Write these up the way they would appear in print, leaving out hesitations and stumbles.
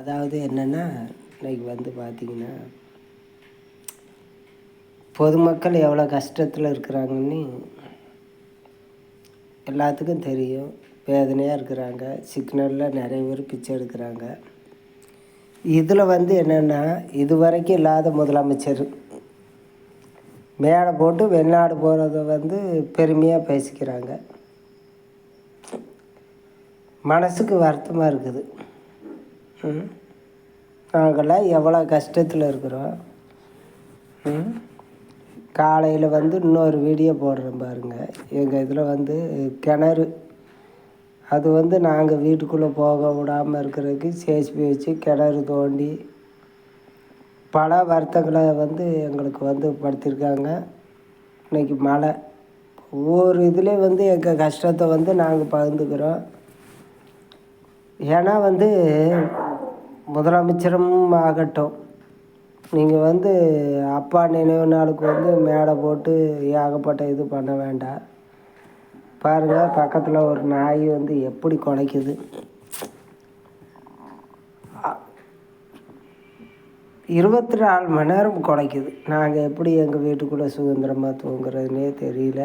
அதாவது என்னென்னா, இன்றைக்கி வந்து பார்த்திங்கன்னா, பொதுமக்கள் எவ்வளோ கஷ்டத்தில் இருக்கிறாங்கன்னு எல்லாத்துக்கும் தெரியும். வேதனையாக இருக்கிறாங்க. சிக்னலில் நிறைய பேர் பிச்சை எடுக்கிறாங்க. இதில் வந்து என்னென்னா, இதுவரைக்கும் இல்லாத முதலமைச்சர் மேடை போட்டு வெளிநாடு போகிறத வந்து பெருமையாக பேசிக்கிறாங்க. மனசுக்கு வருத்தமாக இருக்குது. நாங்கள்லாம் எவ்வளோ கஷ்டத்தில் இருக்கிறோம். காலையில் வந்து இன்னொரு வீடியோ போடுறேன் பாருங்கள். எங்கள் இதில் வந்து கிணறு, அது வந்து நாங்கள் வீட்டுக்குள்ளே போக விடாமல் இருக்கிறதுக்கு சேஸ்பி வச்சு கிணறு தோண்டி பல வருத்தங்களை வந்து எங்களுக்கு வந்து படுத்தியிருக்காங்க. இன்றைக்கி மழை, ஒவ்வொரு இதுலேயும் வந்து எங்கள் கஷ்டத்தை வந்து நாங்கள் பகிர்ந்துக்கிறோம். ஏன்னா வந்து முதலமைச்சரும் ஆகட்டும், நீங்கள் வந்து அப்பா நினைவு நாளுக்கு வந்து மேடை போட்டு ஏகப்பட்ட இது பண்ண வேண்டாம். பாருங்கள், பக்கத்தில் ஒரு நாய் வந்து எப்படி குலைக்குது. 24 மணி நேரம் குலைக்குது. நாங்கள் எப்படி எங்கள் வீட்டுக்குள்ளே சுதந்திரமாக தூங்குறதுனே தெரியல.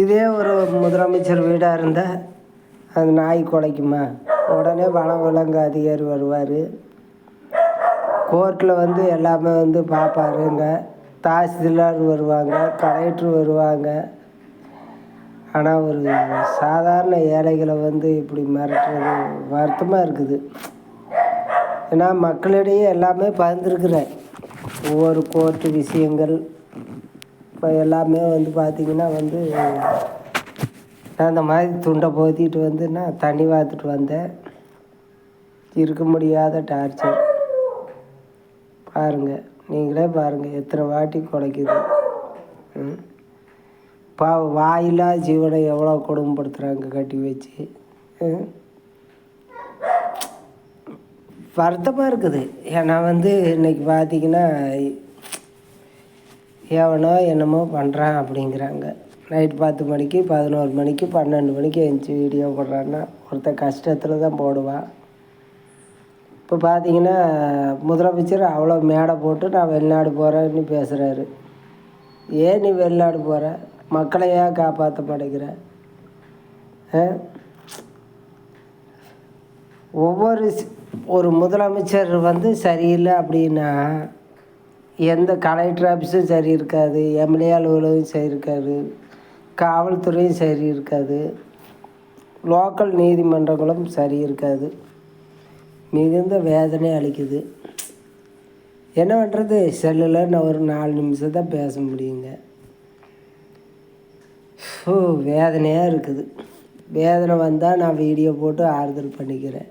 இதே ஒரு முதலமைச்சர் வீடாக இருந்தால் அந்த நாய் குலைக்குமா? உடனே வனவிலங்கு அதிகாரி வருவார். கோர்ட்டில் வந்து எல்லாமே வந்து பார்ப்பாருங்க. தாசில்தார் வருவாங்க, கலெக்டர் வருவாங்க. ஆனால் ஒரு சாதாரண ஏழைகளை வந்து இப்படி மிரட்டுறது வருத்தமாக இருக்குது. ஏன்னா மக்களிடையே எல்லாமே பகிர்ந்துருக்குறேன். ஒவ்வொரு கோர்ட்டு விஷயங்கள் இப்போ எல்லாமே வந்து பார்த்திங்கன்னா வந்து நான் இந்த மாதிரி துண்டை போத்திட்டு வந்து நான் தண்ணி வார்த்துட்டு வந்தேன். இருக்க முடியாத டார்ச்சர். பாருங்கள், நீங்களே பாருங்கள் எத்தனை வாட்டி குலைக்குது. வாயில்லா ஜீவனை எவ்வளோ கொடுமைப்படுத்துகிறாங்க கட்டி வச்சு. வருத்தமாக இருக்குது. ஏன்னா வந்து இன்றைக்கி பார்த்திங்கன்னா எவனோ என்னமோ பண்ணுறான் அப்படிங்கிறாங்க. நைட்டு 10 மணிக்கு 11 மணிக்கு 12 மணிக்கு எழுந்துச்சி வீடியோ போடுறான்னா ஒருத்தன் கஷ்டத்தில் தான் போடுவான். இப்போ பார்த்திங்கன்னா முதலமைச்சர் அவ்வளோ மேடை போட்டு நான் வெளிநாடு போகிறேன்னு பேசுகிறாரு. ஏன் நீ வெளிநாடு போகிற? மக்களை ஏன் காப்பாற்ற மாட்டேங்கிற? ஒரு முதலமைச்சர் வந்து சரியில்லை அப்படின்னா எந்த கலெக்டர் ஆஃபீஸும் சரி இருக்காது, எம்எல்ஏ அலுவலகம் சரி இருக்காது, காவல்துறையும் சரி இருக்காது, லோக்கல் நீதிமன்றங்களும் சரி இருக்காது. மிகுந்த வேதனை அளிக்குது. என்ன பண்ணுறது? செல்லில் நான் ஒரு 4 நிமிஷம் தான் பேச முடியுங்க. வேதனையாக இருக்குது. வேதனை வந்தால் நான் வீடியோ போட்டு ஆறுதல் பண்ணிக்கிறேன்.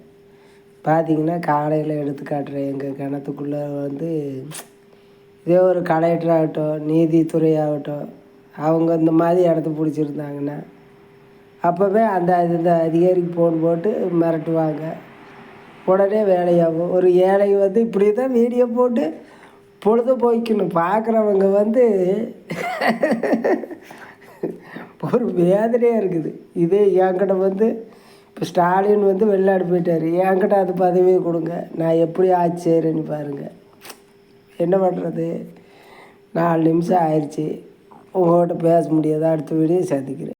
பார்த்திங்கன்னா காலையில் எடுத்து காட்டுறேன். எங்கள் கிணத்துக்குள்ளே வந்து இதே ஒரு கலெக்டர் ஆகட்டும், நீதித்துறை ஆகட்டும், அவங்க இந்த மாதிரி இடத்த பிடிச்சிருந்தாங்கன்னா அப்போவே அந்த அதிகாரிக்கு ஃபோன் போட்டு மிரட்டுவாங்க. உடனே வேலையாகும். ஒரு ஏழை வந்து இப்படி தான் வீடியோ போட்டு பொழுது போய்க்கணும். பார்க்குறவங்க வந்து ஒரு வேதனையாக இருக்குது. இதே என்கிட்ட வந்து இப்போ ஸ்டாலின் வந்து வெளிநாடு போயிட்டார். என்கிட்ட அது பதவியை கொடுங்க, நான் எப்படி ஆட்சி செய்கிறேன்னு பாருங்கள். என்ன பண்ணுறது? 4 நிமிஷம் ஆயிடுச்சு. உங்கள்கிட்ட பேச முடியாத அடுத்த வீடியோ சந்திக்கிறேன்.